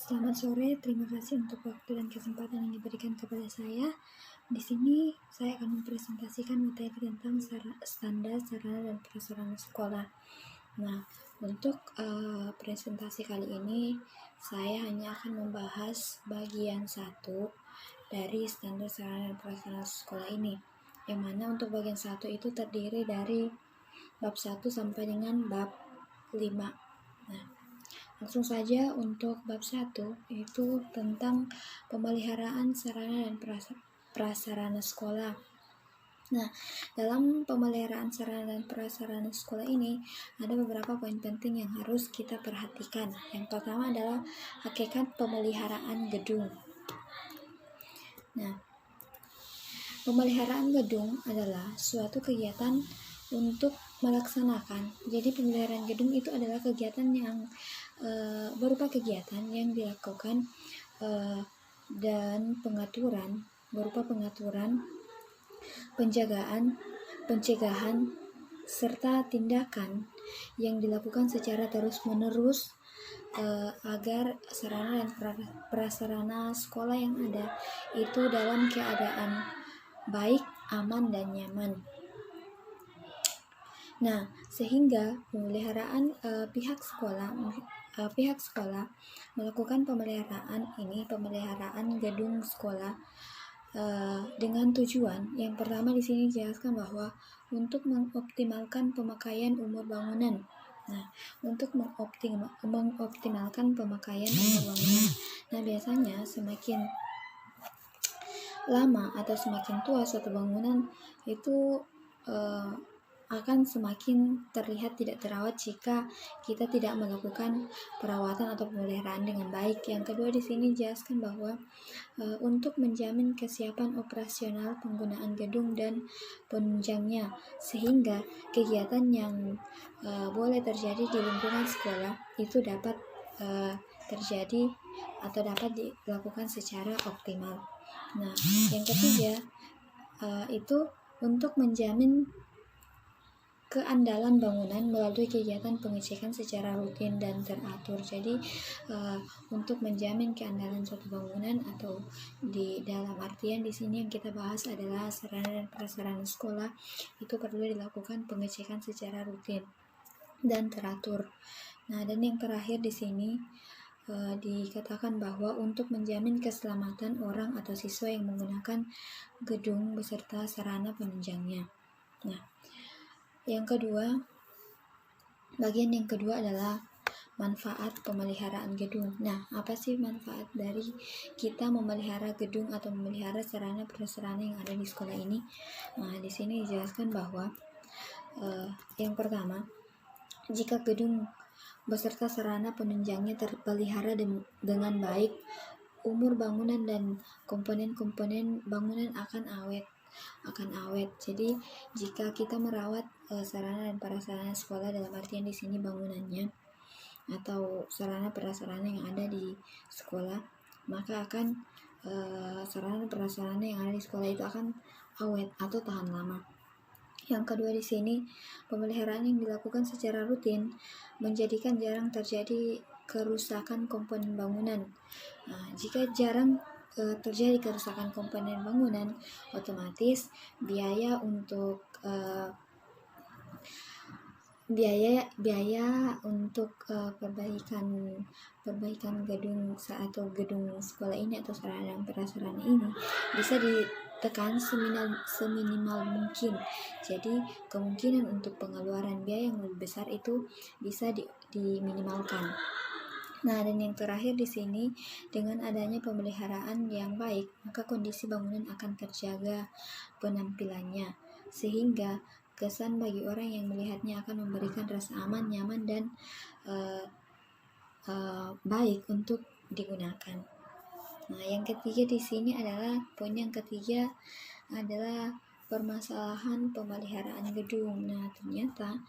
Selamat sore, terima kasih untuk waktu dan kesempatan yang diberikan kepada saya. Di sini saya akan mempresentasikan materi tentang standar sarana dan prasarana sekolah. Nah, untuk presentasi kali ini saya hanya akan membahas bagian 1 dari standar sarana dan prasarana sekolah ini. Yang mana untuk bagian 1 itu terdiri dari bab 1 sampai dengan bab 5. Nah, langsung saja untuk bab 1 itu tentang pemeliharaan sarana dan prasarana sekolah. Nah, dalam pemeliharaan sarana dan prasarana sekolah ini ada beberapa poin penting yang harus kita perhatikan. Yang pertama adalah hakikat pemeliharaan gedung. Nah, pemeliharaan gedung adalah suatu kegiatan untuk melaksanakan. Jadi pemeliharaan gedung itu adalah kegiatan yang berupa kegiatan yang dilakukan dan berupa pengaturan, penjagaan, pencegahan, serta tindakan yang dilakukan secara terus-menerus agar sarana dan prasarana sekolah yang ada itu dalam keadaan baik, aman, dan nyaman. Nah, sehingga pemeliharaan pihak sekolah melakukan pemeliharaan gedung sekolah dengan tujuan yang pertama di sini dijelaskan bahwa untuk mengoptimalkan pemakaian umur bangunan. Nah, untuk mengoptimalkan pemakaian umur bangunan. Nah, biasanya semakin lama atau semakin tua suatu bangunan itu akan semakin terlihat tidak terawat jika kita tidak melakukan perawatan atau pemeliharaan dengan baik. Yang kedua di sini dijelaskan bahwa untuk menjamin kesiapan operasional penggunaan gedung dan penunjangnya, sehingga kegiatan yang boleh terjadi di lingkungan sekolah itu dapat terjadi atau dapat dilakukan secara optimal. Nah, yang ketiga itu untuk menjamin keandalan bangunan melalui kegiatan pengecekan secara rutin dan teratur. Jadi untuk menjamin keandalan suatu bangunan atau di dalam artian di sini yang kita bahas adalah sarana dan prasarana sekolah itu perlu dilakukan pengecekan secara rutin dan teratur. Nah, dan yang terakhir di sini dikatakan bahwa untuk menjamin keselamatan orang atau siswa yang menggunakan gedung beserta sarana penunjangnya. Nah, bagian yang kedua adalah manfaat pemeliharaan gedung. Nah, apa sih manfaat dari kita memelihara gedung atau memelihara sarana prasarana yang ada di sekolah ini? Nah, di sini dijelaskan bahwa yang pertama, jika gedung beserta sarana penunjangnya terpelihara dengan baik, umur bangunan dan komponen-komponen bangunan akan awet. Jadi jika kita merawat sarana dan prasarana sekolah dalam artian di sini bangunannya atau sarana prasarana yang ada di sekolah, maka akan sarana dan prasarana yang ada di sekolah itu akan awet atau tahan lama. Yang kedua di sini, pemeliharaan yang dilakukan secara rutin menjadikan jarang terjadi kerusakan komponen bangunan. Nah, jika jarang terjadi kerusakan komponen bangunan, otomatis biaya untuk perbaikan gedung atau gedung sekolah ini atau sarana dan prasarana ini bisa ditekan seminimal mungkin. Jadi kemungkinan untuk pengeluaran biaya yang lebih besar itu bisa diminimalkan. Nah, dan yang terakhir di sini, dengan adanya pemeliharaan yang baik, maka kondisi bangunan akan terjaga penampilannya, sehingga kesan bagi orang yang melihatnya akan memberikan rasa aman, nyaman, dan baik untuk digunakan. Nah, yang ketiga di sini adalah poin yang ketiga adalah permasalahan pemeliharaan gedung. Nah, ternyata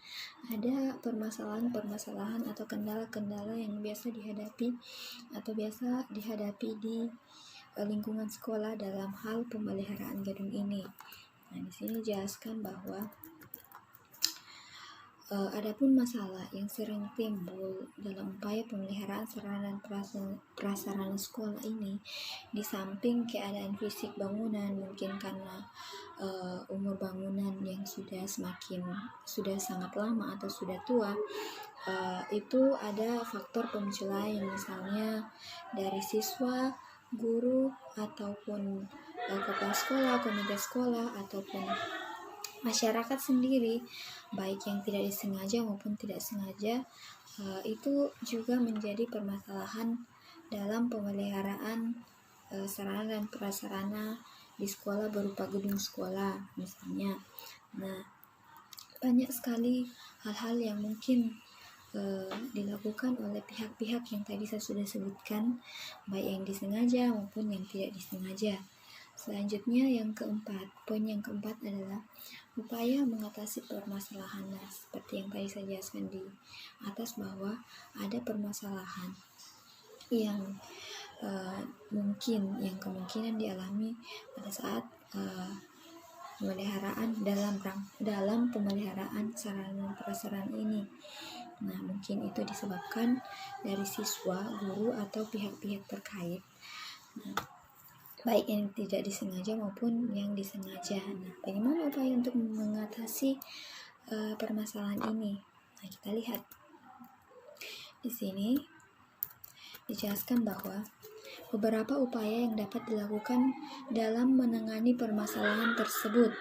ada permasalahan atau kendala-kendala yang biasa dihadapi di lingkungan sekolah dalam hal pemeliharaan gedung ini. Nah, di sini dijelaskan bahwa Adapun masalah yang sering timbul dalam upaya pemeliharaan sarana dan prasarana sekolah ini, di samping keadaan fisik bangunan, mungkin karena umur bangunan yang sudah sangat lama atau sudah tua, itu ada faktor pemicu lain, misalnya dari siswa, guru, ataupun kepala sekolah, komite sekolah, ataupun masyarakat sendiri, baik yang tidak disengaja maupun tidak sengaja, itu juga menjadi permasalahan dalam pemeliharaan sarana dan prasarana di sekolah berupa gedung sekolah misalnya. Nah, banyak sekali hal-hal yang mungkin dilakukan oleh pihak-pihak yang tadi saya sudah sebutkan, baik yang disengaja maupun yang tidak disengaja. Selanjutnya poin yang keempat adalah upaya mengatasi permasalahan. Nah, seperti yang tadi saya jelaskan di atas bahwa ada permasalahan yang kemungkinan dialami pada saat pemeliharaan dalam pemeliharaan sarana dan prasarana ini. Nah, mungkin itu disebabkan dari siswa, guru, atau pihak-pihak terkait. Nah, baik yang tidak disengaja maupun yang disengaja. Nah, bagaimana upaya untuk mengatasi permasalahan ini? Nah, kita lihat di sini dijelaskan bahwa beberapa upaya yang dapat dilakukan dalam menangani permasalahan tersebut.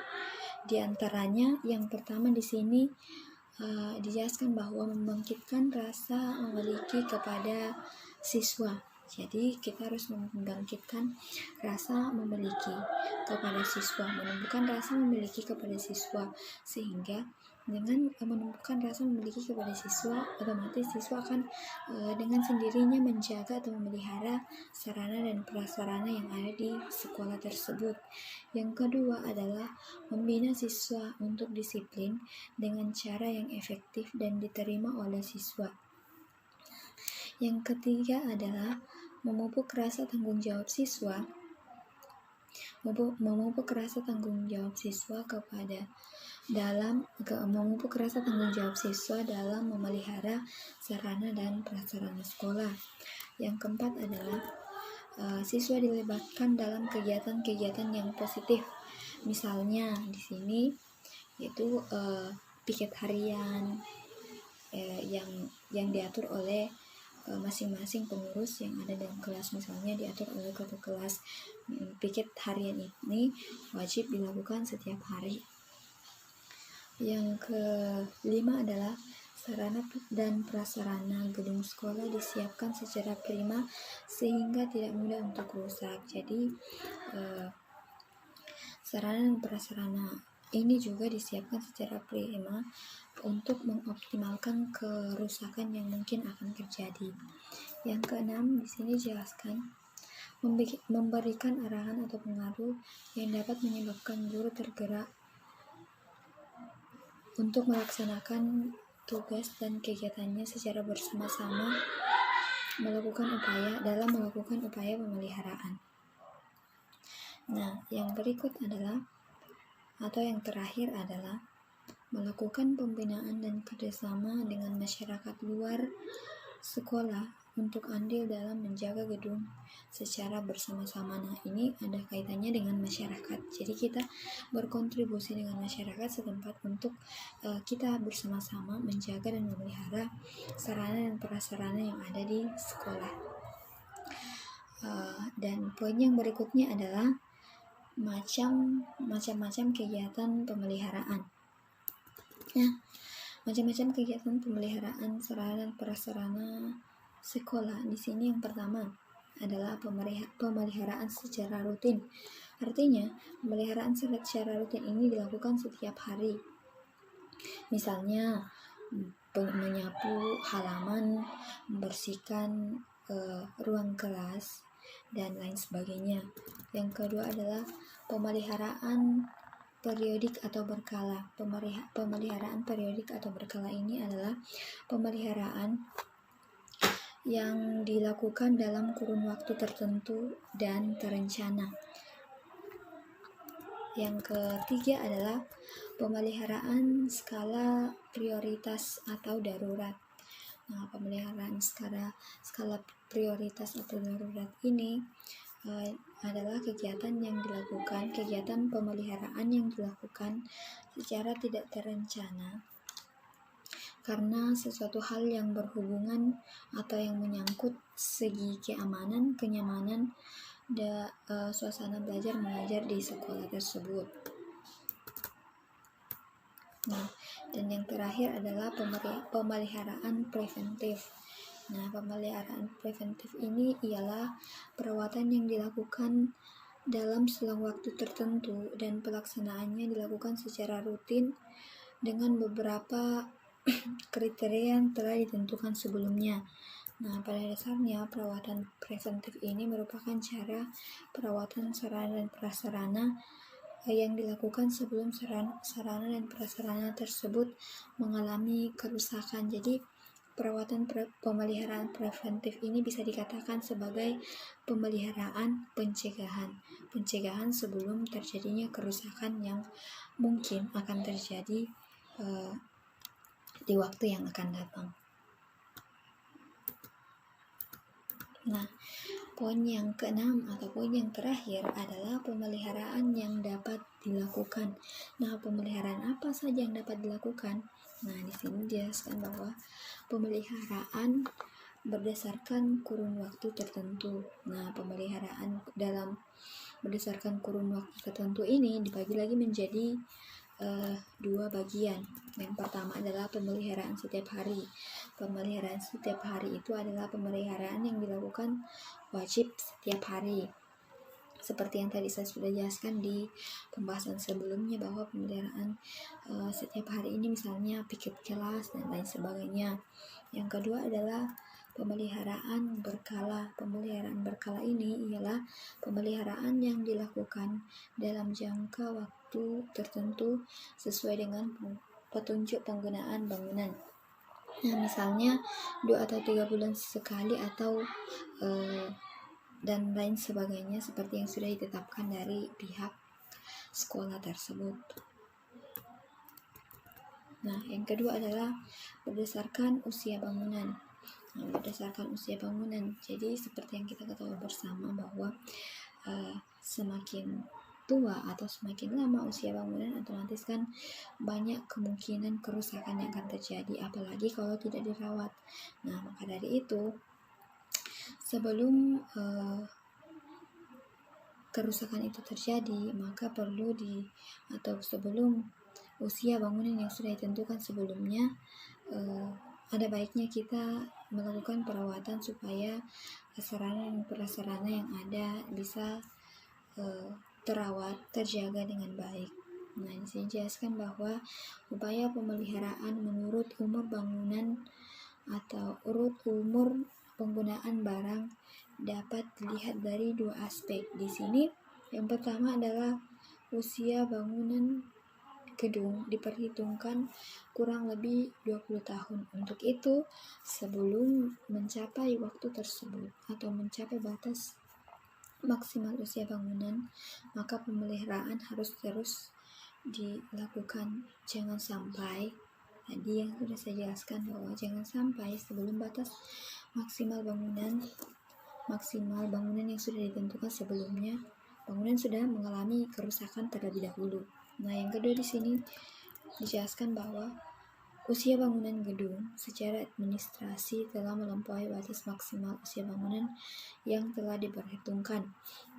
Di antaranya, yang pertama di sini dijelaskan bahwa membangkitkan rasa memiliki kepada siswa. Jadi kita harus membangkitkan rasa memiliki kepada siswa, menumbuhkan rasa memiliki kepada siswa, sehingga dengan menumbuhkan rasa memiliki kepada siswa, otomatis siswa akan dengan sendirinya menjaga atau memelihara sarana dan prasarana yang ada di sekolah tersebut. Yang kedua adalah membina siswa untuk disiplin dengan cara yang efektif dan diterima oleh siswa. Yang ketiga adalah memupuk rasa tanggung jawab siswa dalam memelihara sarana dan prasarana sekolah. Yang keempat adalah siswa dilibatkan dalam kegiatan-kegiatan yang positif. Misalnya di sini yaitu piket harian yang diatur oleh masing-masing pengurus yang ada dalam kelas, misalnya diatur oleh ketua kelas. Piket harian ini wajib dilakukan setiap hari. Yang kelima adalah sarana dan prasarana gedung sekolah disiapkan secara prima sehingga tidak mudah untuk rusak. Jadi sarana dan prasarana ini juga disiapkan secara prima untuk mengoptimalkan kerusakan yang mungkin akan terjadi. Yang keenam di sini jelaskan memberikan arahan atau pengaruh yang dapat menyebabkan guru tergerak untuk melaksanakan tugas dan kegiatannya secara bersama-sama melakukan upaya pemeliharaan. Nah, yang berikut adalah atau yang terakhir adalah melakukan pembinaan dan kerjasama dengan masyarakat luar sekolah untuk andil dalam menjaga gedung secara bersama-sama. Nah, ini ada kaitannya dengan masyarakat. Jadi kita berkontribusi dengan masyarakat setempat untuk kita bersama-sama menjaga dan memelihara sarana dan prasarana yang ada di sekolah. Dan poin yang berikutnya adalah macam-macam kegiatan pemeliharaan. Nah, macam-macam kegiatan pemeliharaan sarana dan prasarana sekolah. Di sini yang pertama adalah pemeliharaan secara rutin. Artinya, pemeliharaan secara rutin ini dilakukan setiap hari. Misalnya, menyapu halaman, membersihkan ruang kelas, dan lain sebagainya. Yang kedua adalah pemeliharaan periodik atau berkala. Pemeliharaan periodik atau berkala ini adalah pemeliharaan yang dilakukan dalam kurun waktu tertentu dan terencana. Yang ketiga adalah pemeliharaan skala prioritas atau darurat. Nah, pemeliharaan skala prioritas atau darurat ini adalah kegiatan pemeliharaan yang dilakukan secara tidak terencana karena sesuatu hal yang berhubungan atau yang menyangkut segi keamanan, kenyamanan, suasana belajar mengajar di sekolah tersebut. Nah, dan yang terakhir adalah pemeliharaan preventif. Nah, pemeliharaan preventif ini ialah perawatan yang dilakukan dalam selang waktu tertentu dan pelaksanaannya dilakukan secara rutin dengan beberapa kriteria yang telah ditentukan sebelumnya. Nah, pada dasarnya perawatan preventif ini merupakan cara perawatan sarana dan prasarana yang dilakukan sebelum sarana dan prasarana tersebut mengalami kerusakan. Jadi, pemeliharaan preventif ini bisa dikatakan sebagai pemeliharaan pencegahan sebelum terjadinya kerusakan yang mungkin akan terjadi di waktu yang akan datang. Nah, poin yang keenam atau poin yang terakhir adalah pemeliharaan yang dapat dilakukan. Nah, pemeliharaan apa saja yang dapat dilakukan? Nah, di sini dijelaskan bahwa pemeliharaan berdasarkan kurun waktu tertentu. Nah, pemeliharaan berdasarkan kurun waktu tertentu ini dibagi lagi menjadi dua bagian. Yang pertama adalah pemeliharaan setiap hari. Pemeliharaan setiap hari itu adalah pemeliharaan yang dilakukan wajib setiap hari. Seperti yang tadi saya sudah jelaskan di pembahasan sebelumnya bahwa pemeliharaan setiap hari ini misalnya piket kelas dan lain sebagainya. Yang kedua adalah pemeliharaan berkala. Pemeliharaan berkala ini ialah pemeliharaan yang dilakukan dalam jangka waktu tertentu sesuai dengan petunjuk penggunaan bangunan. Nah, misalnya 2 atau 3 bulan sekali atau dan lain sebagainya seperti yang sudah ditetapkan dari pihak sekolah tersebut. Nah, yang kedua adalah berdasarkan usia bangunan. Nah, berdasarkan usia bangunan, jadi seperti yang kita ketahui bersama bahwa semakin tua atau semakin lama usia bangunan, otomatis kan banyak kemungkinan kerusakan yang akan terjadi, apalagi kalau tidak dirawat. Nah, maka dari itu sebelum kerusakan itu terjadi, maka sebelum usia bangunan yang sudah ditentukan sebelumnya, ada baiknya kita melakukan perawatan supaya sarana dan prasarana yang ada bisa terawat, terjaga dengan baik. Nah, di sini jelaskan bahwa upaya pemeliharaan menurut umur bangunan atau urut umur penggunaan barang dapat dilihat dari dua aspek. Di sini yang pertama adalah usia bangunan gedung diperhitungkan kurang lebih 20 tahun. Untuk itu, sebelum mencapai waktu tersebut atau mencapai batas maksimal usia bangunan, maka pemeliharaan harus terus dilakukan. Jangan sampai tadi yang sudah saya jelaskan bahwa jangan sampai sebelum batas maksimal bangunan yang sudah ditentukan sebelumnya, bangunan sudah mengalami kerusakan terlebih dahulu. Nah, yang kedua di sini dijelaskan bahwa usia bangunan gedung secara administrasi telah melampaui batas maksimal usia bangunan yang telah diperhitungkan,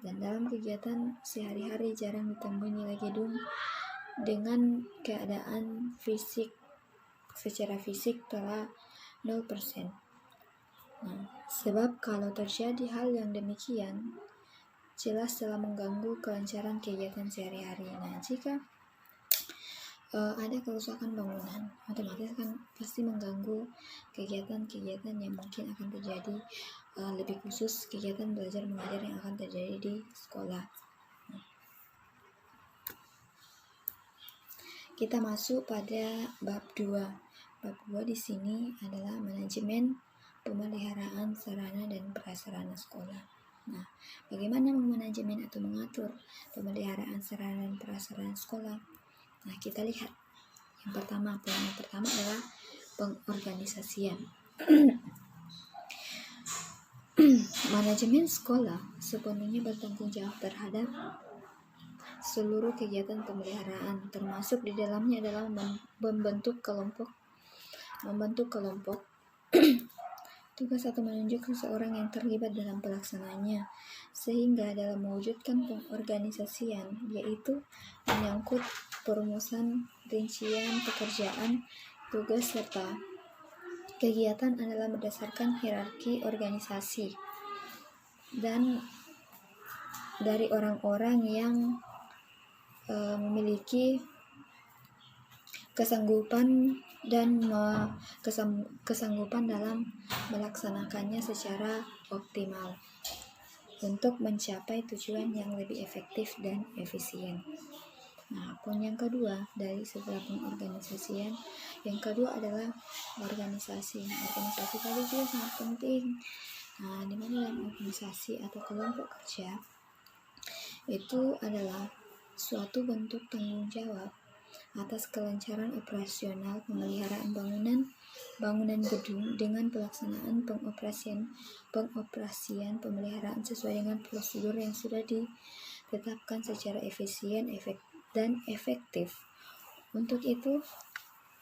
dan dalam kegiatan sehari-hari jarang ditemui nilai gedung dengan keadaan secara fisik telah 0%. Nah, sebab kalau terjadi hal yang demikian, jelas telah mengganggu kelancaran kegiatan sehari-hari. Nah, jika ada kerusakan bangunan, otomatis kan pasti mengganggu kegiatan-kegiatan yang mungkin akan terjadi, lebih khusus kegiatan belajar mengajar yang akan terjadi di sekolah. Kita masuk pada bab 2. Bab 2 di sini adalah manajemen pemeliharaan sarana dan prasarana sekolah. Nah, bagaimana memanajemen atau mengatur pemeliharaan sarana dan prasarana sekolah? Nah, kita lihat. Yang pertama adalah pengorganisasian. Manajemen sekolah sepenuhnya bertanggung jawab terhadap seluruh kegiatan pemeliharaan, termasuk di dalamnya adalah membentuk kelompok tugas atau menunjuk seseorang yang terlibat dalam pelaksanaannya, sehingga dalam mewujudkan pengorganisasian, yaitu menyangkut perumusan rincian pekerjaan, tugas, serta kegiatan adalah berdasarkan hierarki organisasi dan dari orang-orang yang memiliki kesanggupan dalam melaksanakannya secara optimal untuk mencapai tujuan yang lebih efektif dan efisien. Nah, poin yang kedua dari sebelah pengorganisasian, yang kedua adalah organisasi. Organisasi tadi juga sangat penting. Nah, di mana dalam organisasi atau kelompok kerja itu adalah suatu bentuk tanggung jawab atas kelancaran operasional pemeliharaan bangunan gedung dengan pelaksanaan pengoperasian pemeliharaan sesuai dengan prosedur yang sudah ditetapkan secara efisien, dan efektif. Untuk itu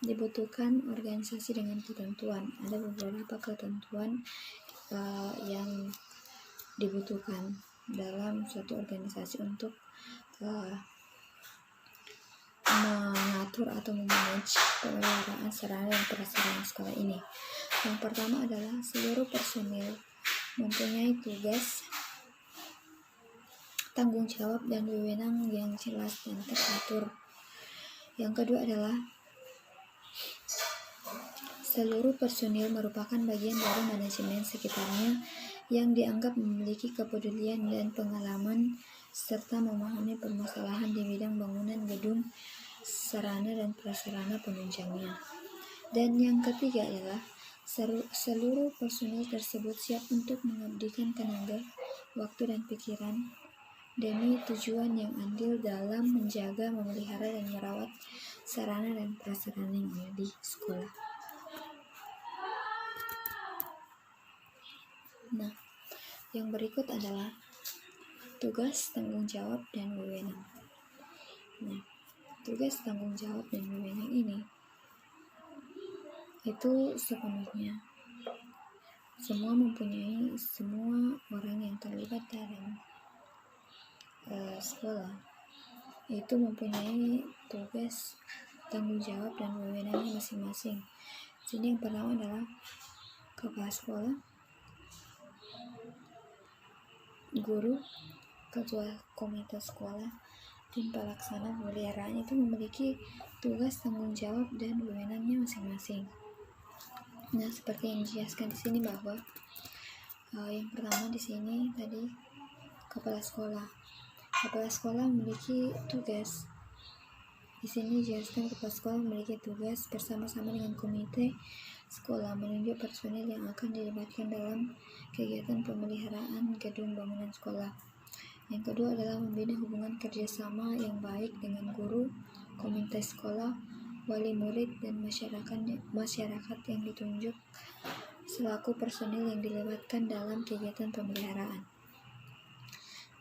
dibutuhkan organisasi dengan ketentuan. Ada beberapa ketentuan yang dibutuhkan dalam suatu organisasi untuk mengatur atau memanage pemeliharaan sarana dan prasarana sekolah ini. Yang pertama adalah seluruh personil mempunyai tugas, tanggung jawab, dan wewenang yang jelas dan teratur. Yang kedua adalah seluruh personil merupakan bagian dari manajemen sekitarnya yang dianggap memiliki kepedulian dan pengalaman serta memahami permasalahan di bidang bangunan gedung, sarana dan prasarana penunjangnya. Dan yang ketiga adalah seluruh personil tersebut siap untuk mengabdikan tenaga, waktu, dan pikiran demi tujuan yang adil dalam menjaga, memelihara, dan merawat sarana dan prasarana yang ada di sekolah. Nah, yang berikut adalah tugas, tanggung jawab, dan wewenang. Nah, tugas, tanggung jawab, dan wewenang ini itu sepenuhnya semua orang yang terlibat dalam sekolah itu mempunyai tugas, tanggung jawab, dan wewenangnya masing-masing. Sini yang pertama adalah kepala sekolah, guru, ketua komite sekolah, tim pelaksana pemeliharaan itu memiliki tugas, tanggung jawab, dan wewenangnya masing-masing. Nah, seperti yang dijelaskan di sini bahwa yang pertama di sini tadi kepala sekolah. Kepala sekolah memiliki tugas. Di sini dijelaskan kepala sekolah memiliki tugas bersama-sama dengan komite sekolah menunjuk personil yang akan dilibatkan dalam kegiatan pemeliharaan gedung bangunan sekolah. Yang kedua adalah membina hubungan kerjasama yang baik dengan guru, komite sekolah, wali murid, dan masyarakat yang ditunjuk selaku personil yang dilibatkan dalam kegiatan pemeliharaan.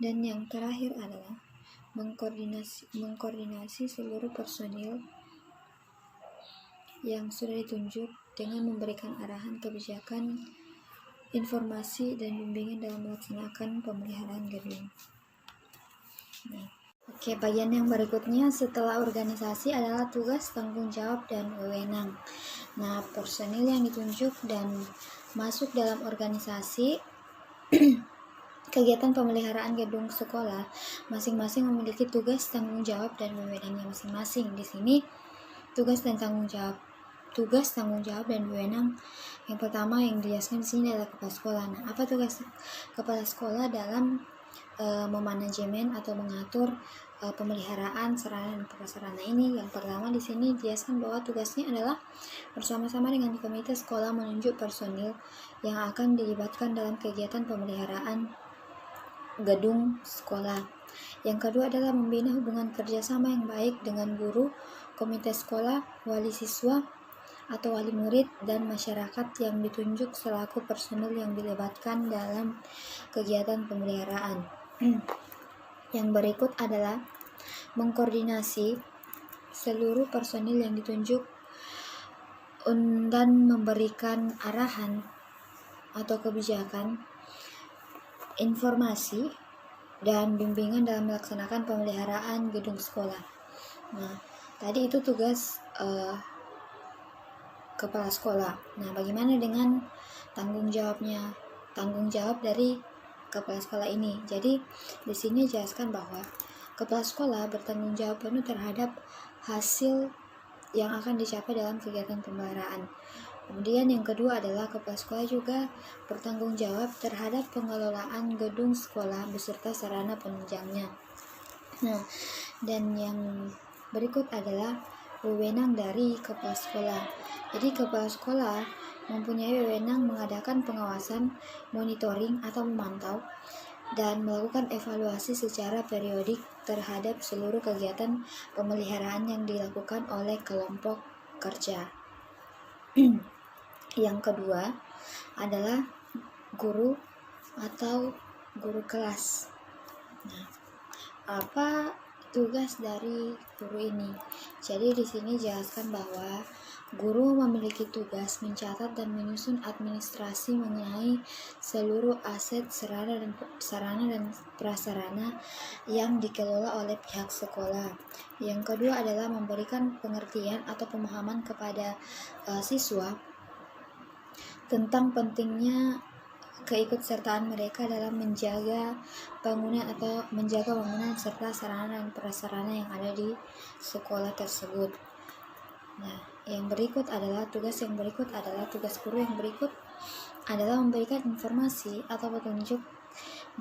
Dan yang terakhir adalah mengkoordinasi seluruh personil yang sudah ditunjuk dengan memberikan arahan kebijakan, informasi, dan bimbingan dalam melaksanakan pemeliharaan gedung. Oke, bagian yang berikutnya setelah organisasi adalah tugas, tanggung jawab, dan wewenang. Nah, personil yang ditunjuk dan masuk dalam organisasi kegiatan pemeliharaan gedung sekolah masing-masing memiliki tugas, tanggung jawab, dan wewenangnya masing-masing. Di sini tugas, tanggung jawab, dan wewenang. Yang pertama yang dijelaskan di sini adalah kepala sekolah. Nah, apa tugas kepala sekolah dalam memanajemen atau mengatur pemeliharaan sarana dan prasarana ini? Yang pertama di sini dijelaskan bahwa tugasnya adalah bersama-sama dengan komite sekolah menunjuk personil yang akan dilibatkan dalam kegiatan pemeliharaan gedung sekolah. Yang kedua adalah membina hubungan kerjasama yang baik dengan guru, komite sekolah, wali siswa atau wali murid, dan masyarakat yang ditunjuk selaku personil yang dilibatkan dalam kegiatan pemeliharaan. Yang berikut adalah mengkoordinasi seluruh personil yang ditunjuk dan memberikan arahan atau kebijakan, informasi, dan bimbingan dalam melaksanakan pemeliharaan gedung sekolah. Nah, tadi itu tugas kepala sekolah. Nah, bagaimana dengan tanggung jawabnya? Tanggung jawab dari kepala sekolah ini. Jadi, di sini jelaskan bahwa kepala sekolah bertanggung jawab penuh terhadap hasil yang akan dicapai dalam kegiatan pemeliharaan. Kemudian yang kedua adalah kepala sekolah juga bertanggung jawab terhadap pengelolaan gedung sekolah beserta sarana penunjangnya. Nah, dan yang berikut adalah wewenang dari kepala sekolah. Jadi kepala sekolah mempunyai wewenang mengadakan pengawasan, monitoring atau memantau, dan melakukan evaluasi secara periodik terhadap seluruh kegiatan pemeliharaan yang dilakukan oleh kelompok kerja. Yang kedua adalah guru atau guru kelas. Nah, apa tugas dari guru ini? Jadi di sini jelaskan bahwa guru memiliki tugas mencatat dan menyusun administrasi mengenai seluruh aset, sarana dan prasarana yang dikelola oleh pihak sekolah. Yang kedua adalah memberikan pengertian atau pemahaman kepada siswa tentang pentingnya keikutsertaan mereka dalam menjaga bangunan serta sarana dan prasarana yang ada di sekolah tersebut. Nah, tugas guru yang berikut adalah memberikan informasi atau petunjuk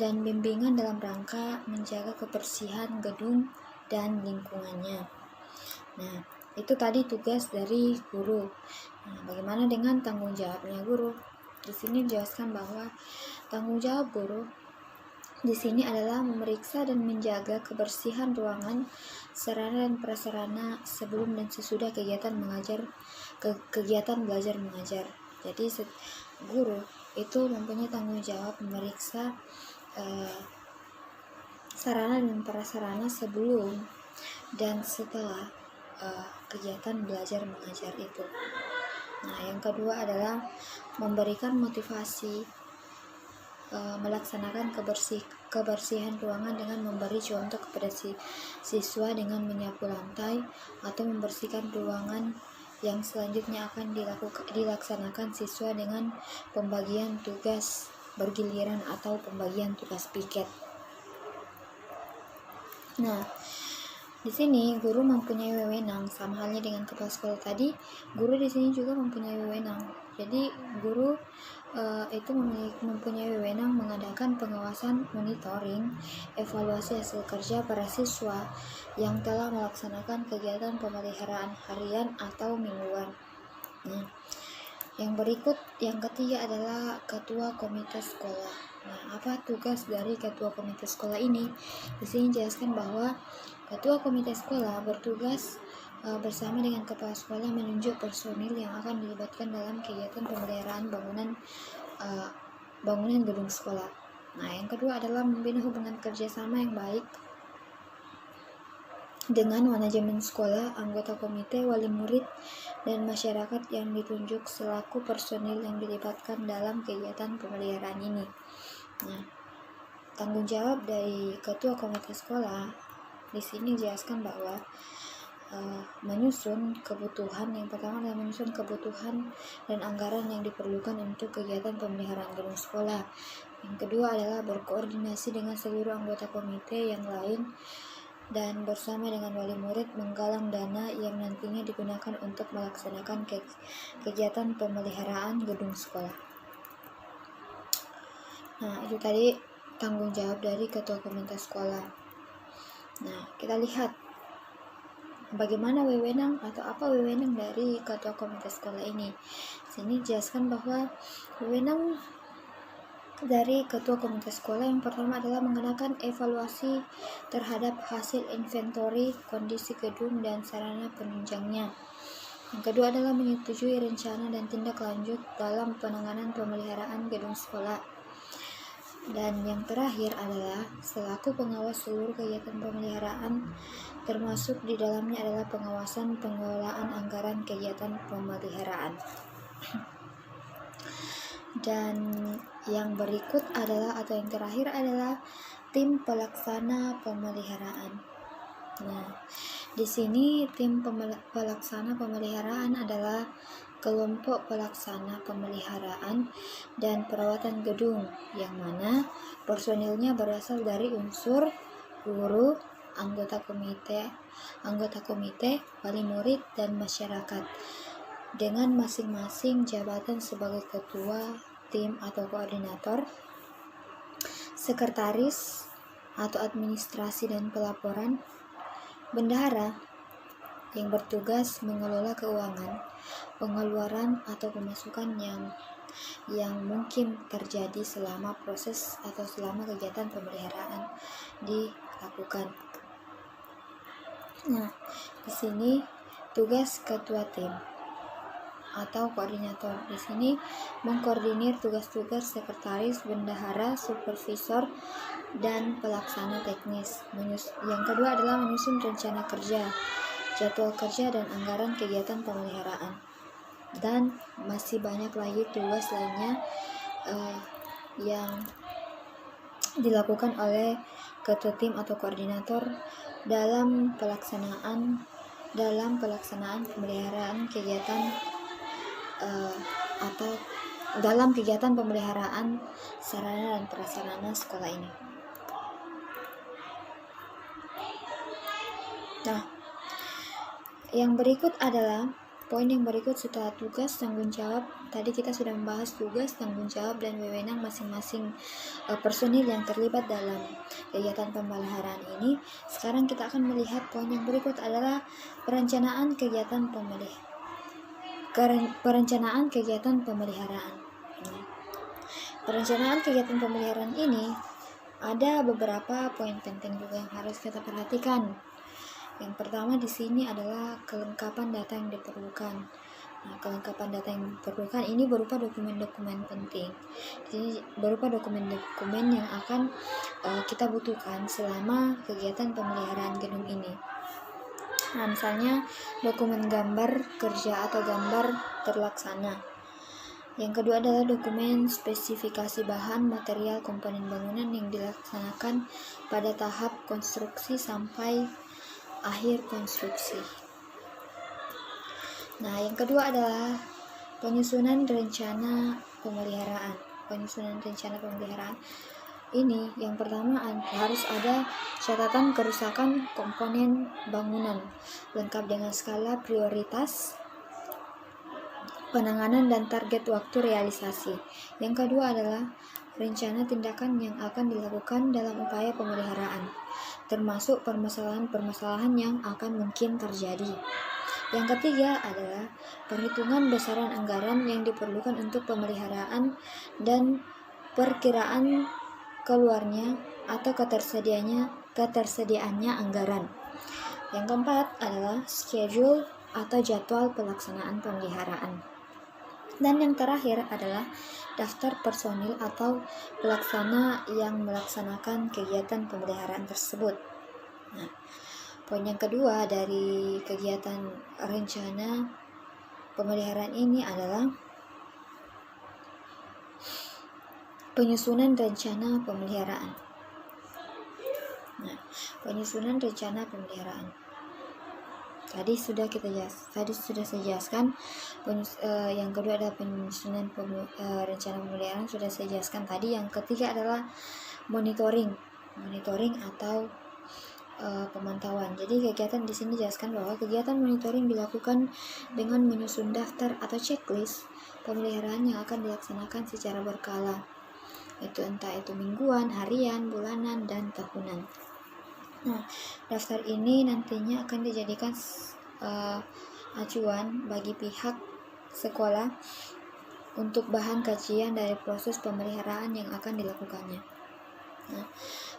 dan bimbingan dalam rangka menjaga kebersihan gedung dan lingkungannya. Nah, itu tadi tugas dari guru. Nah, bagaimana dengan tanggung jawabnya guru? Di sini dijelaskan bahwa tanggung jawab guru di sini adalah memeriksa dan menjaga kebersihan ruangan, sarana dan prasarana sebelum dan sesudah kegiatan belajar mengajar. Jadi guru itu mempunyai tanggung jawab memeriksa sarana dan prasarana sebelum dan setelah kegiatan belajar mengajar itu. Nah, yang kedua adalah memberikan motivasi melaksanakan kebersihan ruangan dengan memberi contoh kepada siswa dengan menyapu lantai atau membersihkan ruangan yang selanjutnya akan dilaksanakan siswa dengan pembagian tugas bergiliran atau pembagian tugas piket. Nah, di sini guru mempunyai wewenang, sama halnya dengan kepala sekolah tadi. Guru di sini juga mempunyai wewenang. Jadi guru itu mempunyai wewenang mengadakan pengawasan, monitoring, evaluasi hasil kerja para siswa yang telah melaksanakan kegiatan pemeliharaan harian atau mingguan. Nah, yang ketiga adalah ketua komite sekolah. Nah, apa tugas dari ketua komite sekolah ini? Di sini jelaskan bahwa ketua komite sekolah bertugas bersama dengan kepala sekolah menunjuk personil yang akan dilibatkan dalam kegiatan pemeliharaan bangunan gedung sekolah. Nah, yang kedua adalah membina hubungan kerjasama yang baik dengan manajemen sekolah, anggota komite, wali murid, dan masyarakat yang ditunjuk selaku personil yang dilibatkan dalam kegiatan pemeliharaan ini. Nah, tanggung jawab dari ketua komite sekolah di sini dijelaskan bahwa menyusun kebutuhan. Yang pertama adalah menyusun kebutuhan dan anggaran yang diperlukan untuk kegiatan pemeliharaan gedung sekolah. Yang kedua adalah berkoordinasi dengan seluruh anggota komite yang lain dan bersama dengan wali murid menggalang dana yang nantinya digunakan untuk melaksanakan kegiatan pemeliharaan gedung sekolah. Nah, itu tadi tanggung jawab dari ketua komite sekolah. Nah, kita lihat bagaimana wewenang atau apa wewenang dari ketua komite sekolah ini. Sini jelaskan bahwa wewenang dari ketua komite sekolah. Yang pertama adalah mengadakan evaluasi terhadap hasil inventory kondisi gedung dan sarana penunjangnya. Yang kedua adalah menyetujui rencana dan tindak lanjut dalam penanganan pemeliharaan gedung sekolah. Dan yang terakhir adalah selaku pengawas seluruh kegiatan pemeliharaan, termasuk di dalamnya adalah pengawasan pengelolaan anggaran kegiatan pemeliharaan. Dan yang berikut adalah atau yang terakhir adalah tim pelaksana pemeliharaan. Nah, di sini tim pelaksana pemeliharaan adalah kelompok pelaksana pemeliharaan dan perawatan gedung, yang mana personilnya berasal dari unsur guru, anggota komite, wali murid, dan masyarakat, dengan masing-masing jabatan sebagai ketua tim atau koordinator, sekretaris atau administrasi dan pelaporan, bendahara yang bertugas mengelola keuangan, pengeluaran atau pemasukan yang mungkin terjadi selama proses atau selama kegiatan pemeliharaan dilakukan. Nah, di sini tugas ketua tim atau koordinator di sini mengkoordinir tugas-tugas sekretaris, bendahara, supervisor, dan pelaksana teknis. Yang kedua adalah menyusun rencana kerja, jadwal kerja, dan anggaran kegiatan pemeliharaan. Dan masih banyak lagi tugas lainnya yang dilakukan oleh ketua tim atau koordinator dalam pelaksanaan pemeliharaan kegiatan atau dalam kegiatan pemeliharaan sarana dan prasarana sekolah ini. Nah, yang berikut adalah poin yang berikut setelah tugas, tanggung jawab. Tadi kita sudah membahas tugas, tanggung jawab, dan wewenang masing-masing personil yang terlibat dalam kegiatan pemeliharaan ini. Sekarang kita akan melihat poin yang berikut adalah perencanaan kegiatan pemeliharaan. Perencanaan kegiatan pemeliharaan. Perencanaan kegiatan pemeliharaan ini ada beberapa poin penting juga yang harus kita perhatikan. Yang pertama di sini adalah kelengkapan data yang diperlukan. Nah, kelengkapan data yang diperlukan ini berupa dokumen-dokumen penting. Jadi berupa dokumen-dokumen yang akan kita butuhkan selama kegiatan pemeliharaan gedung ini. Nah, misalnya dokumen gambar kerja atau gambar terlaksana. Yang kedua adalah dokumen spesifikasi bahan, material, komponen bangunan yang dilaksanakan pada tahap konstruksi sampai akhir konstruksi. Nah, yang kedua adalah penyusunan rencana pemeliharaan. Ini yang pertama harus ada catatan kerusakan komponen bangunan lengkap dengan skala prioritas, penanganan, dan target waktu realisasi. Yang kedua adalah rencana tindakan yang akan dilakukan dalam upaya pemeliharaan, termasuk permasalahan-permasalahan yang akan mungkin terjadi. Yang ketiga adalah perhitungan besaran anggaran yang diperlukan untuk pemeliharaan dan perkiraan keluarnya atau ketersediaannya anggaran. Yang keempat adalah schedule atau jadwal pelaksanaan pemeliharaan. Dan yang terakhir adalah daftar personil atau pelaksana yang melaksanakan kegiatan pemeliharaan tersebut. Nah, poin yang kedua dari kegiatan rencana pemeliharaan ini adalah penyusunan rencana pemeliharaan. Nah, penyusunan rencana pemeliharaan. Tadi sudah saya jelaskan. Yang kedua adalah penyusunan rencana pemeliharaan, sudah saya jelaskan tadi. Yang ketiga adalah monitoring atau pemantauan. Jadi kegiatan di sini jelaskan bahwa kegiatan monitoring dilakukan dengan menyusun daftar atau checklist pemeliharaan yang akan dilaksanakan secara berkala. Entah itu mingguan, harian, bulanan, dan tahunan. Nah, daftar ini nantinya akan dijadikan acuan bagi pihak sekolah untuk bahan kajian dari proses pemeliharaan yang akan dilakukannya. Nah,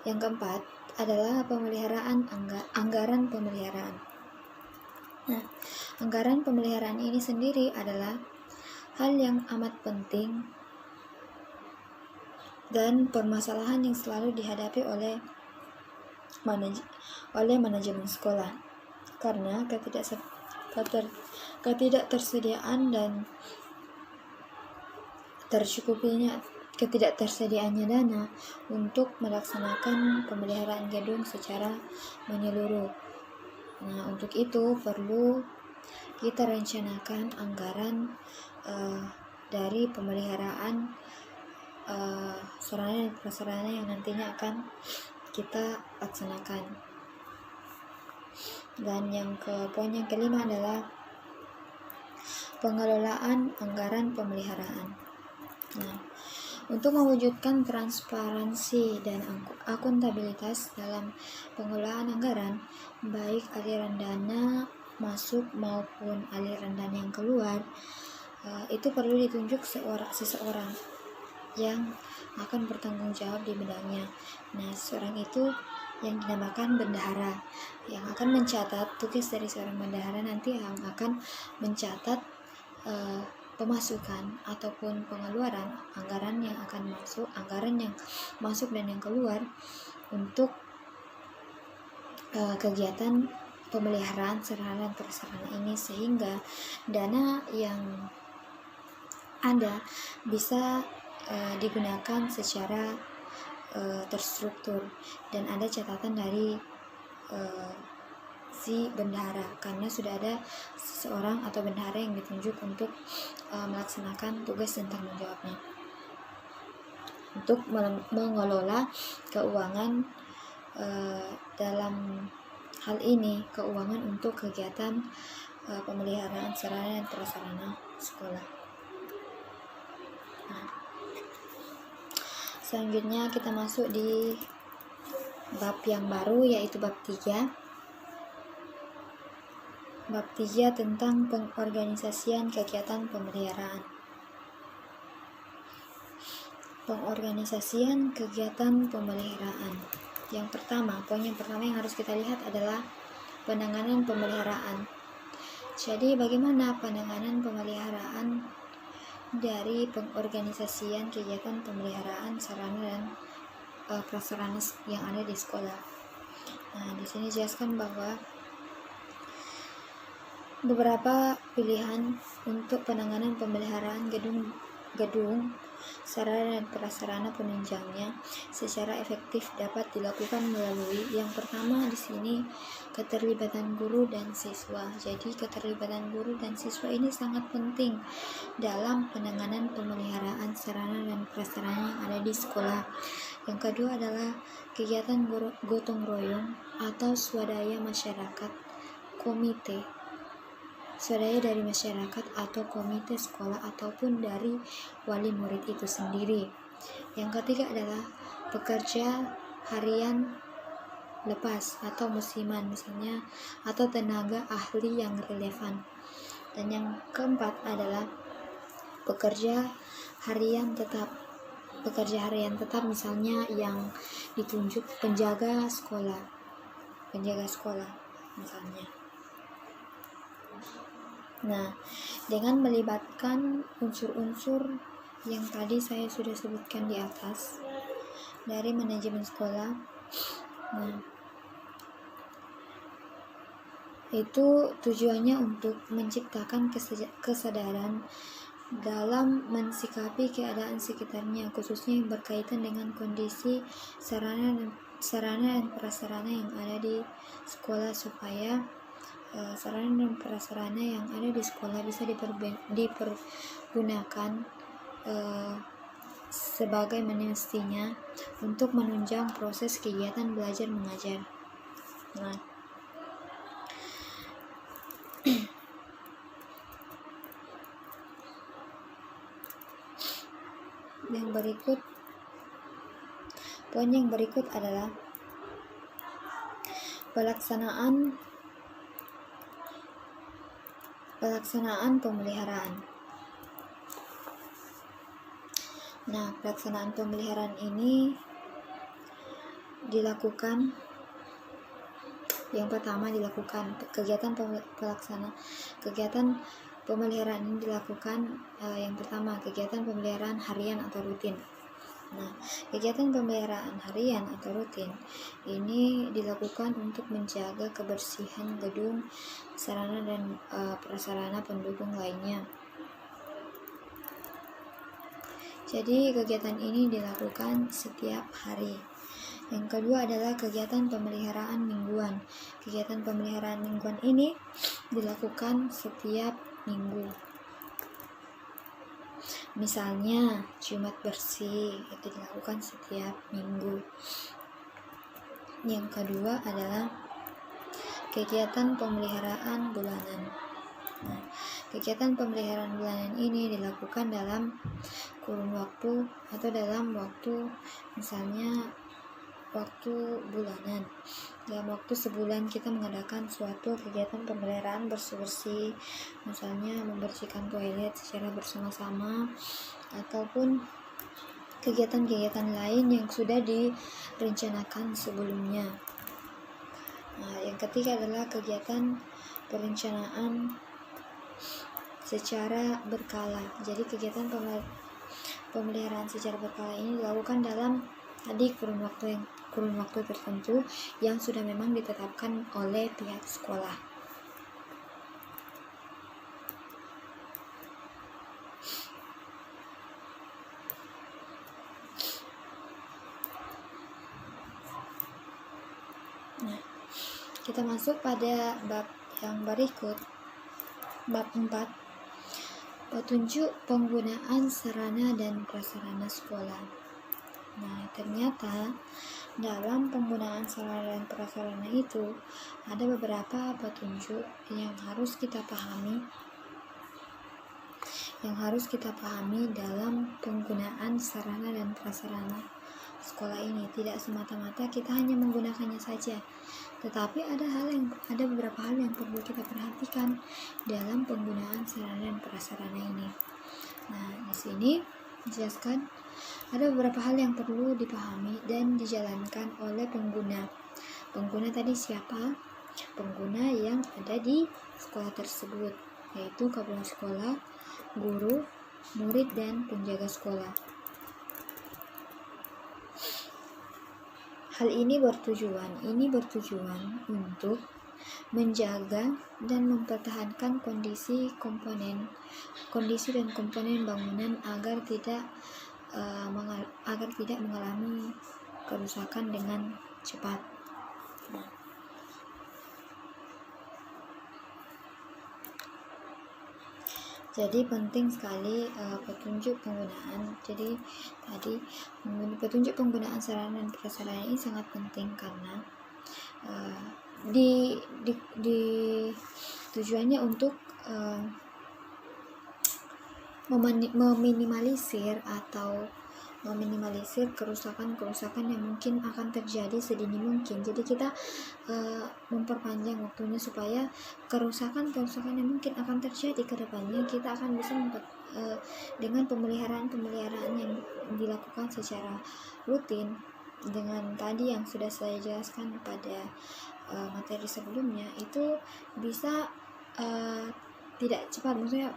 yang keempat adalah pemeliharaan anggaran pemeliharaan. Nah, anggaran pemeliharaan ini sendiri adalah hal yang amat penting dan permasalahan yang selalu dihadapi oleh manajemen sekolah, karena ketidaktersediaan dan ketidaktersediaannya dana untuk melaksanakan pemeliharaan gedung secara menyeluruh. Nah, untuk itu perlu kita rencanakan anggaran dari pemeliharaan sarana dan prasarana yang nantinya akan kita laksanakan. Dan poin yang kelima adalah pengelolaan anggaran pemeliharaan. Nah, untuk mewujudkan transparansi dan akuntabilitas dalam pengelolaan anggaran, baik aliran dana masuk maupun aliran dana yang keluar, itu perlu ditunjuk seseorang yang akan bertanggung jawab di bidangnya. Nah, seorang itu yang dinamakan bendahara, yang akan mencatat, tugas dari seorang bendahara nanti yang akan mencatat pemasukan ataupun pengeluaran anggaran yang masuk dan yang keluar untuk kegiatan pemeliharaan sarana dan prasarana ini, sehingga dana yang ada bisa digunakan secara terstruktur dan ada catatan dari si bendahara, karena sudah ada seseorang atau bendahara yang ditunjuk untuk melaksanakan tugas dan tanggung jawabnya untuk mengelola keuangan, dalam hal ini keuangan untuk kegiatan pemeliharaan sarana dan prasarana sekolah. Nah, selanjutnya kita masuk di bab yang baru, yaitu bab 3. Bab 3 tentang pengorganisasian kegiatan pemeliharaan. Pengorganisasian kegiatan pemeliharaan. Poin yang pertama yang harus kita lihat adalah penanganan pemeliharaan. Jadi, bagaimana penanganan pemeliharaan dari pengorganisasian kegiatan pemeliharaan sarana dan prasarana yang ada di sekolah. Nah, di sini jelaskan bahwa beberapa pilihan untuk penanganan pemeliharaan gedung, sarana dan prasarana penunjangnya secara efektif dapat dilakukan melalui yang pertama di sini keterlibatan guru dan siswa. Jadi keterlibatan guru dan siswa ini sangat penting dalam penanganan pemeliharaan sarana dan prasarana yang ada di sekolah. Yang kedua adalah kegiatan gotong royong atau swadaya masyarakat, swadaya dari masyarakat atau komite sekolah ataupun dari wali murid itu sendiri. Yang ketiga adalah pekerja harian lepas atau musiman misalnya, atau tenaga ahli yang relevan. Dan yang keempat adalah pekerja harian tetap misalnya yang ditunjuk penjaga sekolah misalnya. Nah, dengan melibatkan unsur-unsur yang tadi saya sudah sebutkan di atas dari manajemen sekolah, nah, itu tujuannya untuk menciptakan kesadaran dalam mensikapi keadaan sekitarnya, khususnya yang berkaitan dengan kondisi sarana dan prasarana yang ada di sekolah, supaya sarana dan prasarana yang ada di sekolah bisa dipergunakan sebagai mestinya untuk menunjang proses kegiatan belajar mengajar. Nah, poin yang berikut adalah pelaksanaan pemeliharaan. Nah, pelaksanaan pemeliharaan ini dilakukan, yang pertama dilakukan kegiatan pemeliharaan ini dilakukan yang pertama kegiatan pemeliharaan harian atau rutin. Nah, kegiatan pemeliharaan harian atau rutin ini dilakukan untuk menjaga kebersihan gedung, sarana dan prasarana pendukung lainnya. Jadi kegiatan ini dilakukan setiap hari. Yang kedua adalah kegiatan pemeliharaan mingguan. Kegiatan pemeliharaan mingguan ini dilakukan setiap minggu. Misalnya Jumat bersih itu dilakukan setiap minggu. Yang kedua adalah kegiatan pemeliharaan bulanan. Nah, kegiatan pemeliharaan bulanan ini dilakukan dalam kurun waktu atau dalam waktu, misalnya waktu bulanan. Dalam waktu sebulan kita mengadakan suatu kegiatan pemeliharaan bersih-bersih, misalnya membersihkan toilet secara bersama-sama, ataupun kegiatan-kegiatan lain yang sudah direncanakan sebelumnya. Nah, yang ketiga adalah kegiatan perencanaan secara berkala. Jadi kegiatan pemeliharaan secara berkala ini dilakukan dalam kurun waktu tertentu yang sudah memang ditetapkan oleh pihak sekolah. Nah, kita masuk pada bab yang berikut, bab 4, petunjuk penggunaan sarana dan prasarana sekolah. Nah, ternyata dalam penggunaan sarana dan prasarana itu ada beberapa petunjuk yang harus kita pahami dalam penggunaan sarana dan prasarana sekolah ini. Tidak semata-mata kita hanya menggunakannya saja, tetapi ada beberapa hal yang perlu kita perhatikan dalam penggunaan sarana dan prasarana ini. Nah, di sini dijelaskan ada beberapa hal yang perlu dipahami dan dijalankan oleh pengguna. Pengguna tadi siapa? Pengguna yang ada di sekolah tersebut, yaitu kepala sekolah, guru, murid, dan penjaga sekolah. Hal ini bertujuan untuk menjaga dan mempertahankan kondisi dan komponen bangunan agar tidak mengalami kerusakan dengan cepat. Nah, jadi penting sekali petunjuk penggunaan. Jadi tadi petunjuk penggunaan sarana dan prasarana ini sangat penting karena tujuannya untuk meminimalisir kerusakan yang mungkin akan terjadi sedini mungkin. Jadi kita memperpanjang waktunya supaya kerusakan yang mungkin akan terjadi ke depannya kita akan bisa dengan pemeliharaan yang dilakukan secara rutin dengan tadi yang sudah saya jelaskan pada materi sebelumnya, itu bisa tidak cepat, maksudnya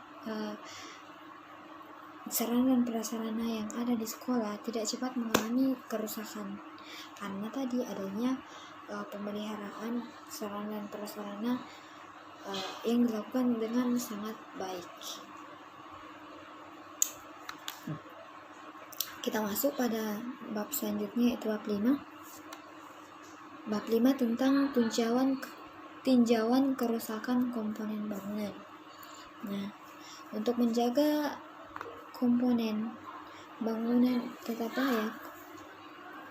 sarana dan prasarana yang ada di sekolah tidak cepat mengalami kerusakan karena tadi adanya pemeliharaan sarana dan prasarana yang dilakukan dengan sangat baik. Kita masuk pada bab selanjutnya, yaitu bab 5. Bab 5 tentang tinjauan kerusakan komponen bangunan. Nah, untuk menjaga komponen bangunan tetap layak,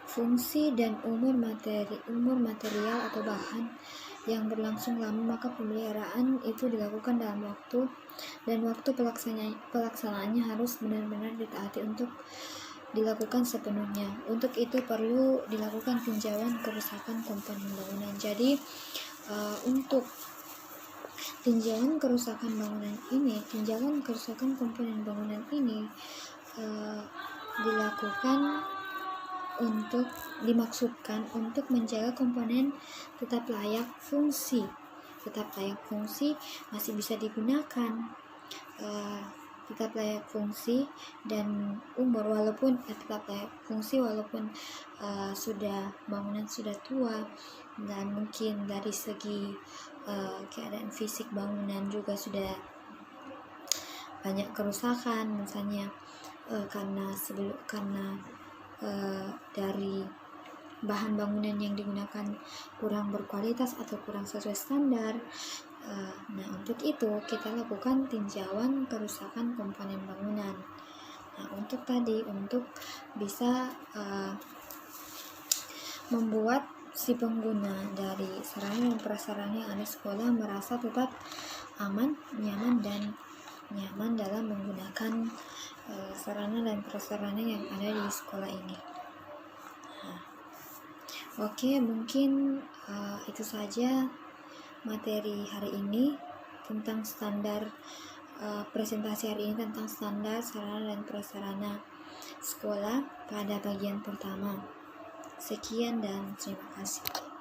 fungsi dan umur material atau bahan yang berlangsung lama, maka pemeliharaan itu dilakukan dalam waktu, dan waktu pelaksanaannya harus benar-benar ditaati untuk dilakukan sepenuhnya. Untuk itu perlu dilakukan tinjauan kerusakan komponen bangunan. Jadi untuk tinjauan kerusakan komponen bangunan ini dimaksudkan untuk menjaga komponen tetap layak fungsi. Tetap layak fungsi masih bisa digunakan, tetap layak fungsi dan umur, walaupun tetap layak fungsi walaupun bangunan sudah tua, dan mungkin dari segi keadaan fisik bangunan juga sudah banyak kerusakan, misalnya karena dari bahan bangunan yang digunakan kurang berkualitas atau kurang sesuai standar. Nah, untuk itu kita lakukan tinjauan kerusakan komponen bangunan. Nah, untuk bisa membuat si pengguna dari sarana dan prasarana yang ada sekolah merasa tetap aman, nyaman dalam menggunakan sarana dan prasarana yang ada di sekolah ini. Oke, mungkin itu saja materi hari ini tentang standar, presentasi hari ini tentang standar sarana dan prasarana sekolah pada bagian pertama. Sekian dan terima kasih.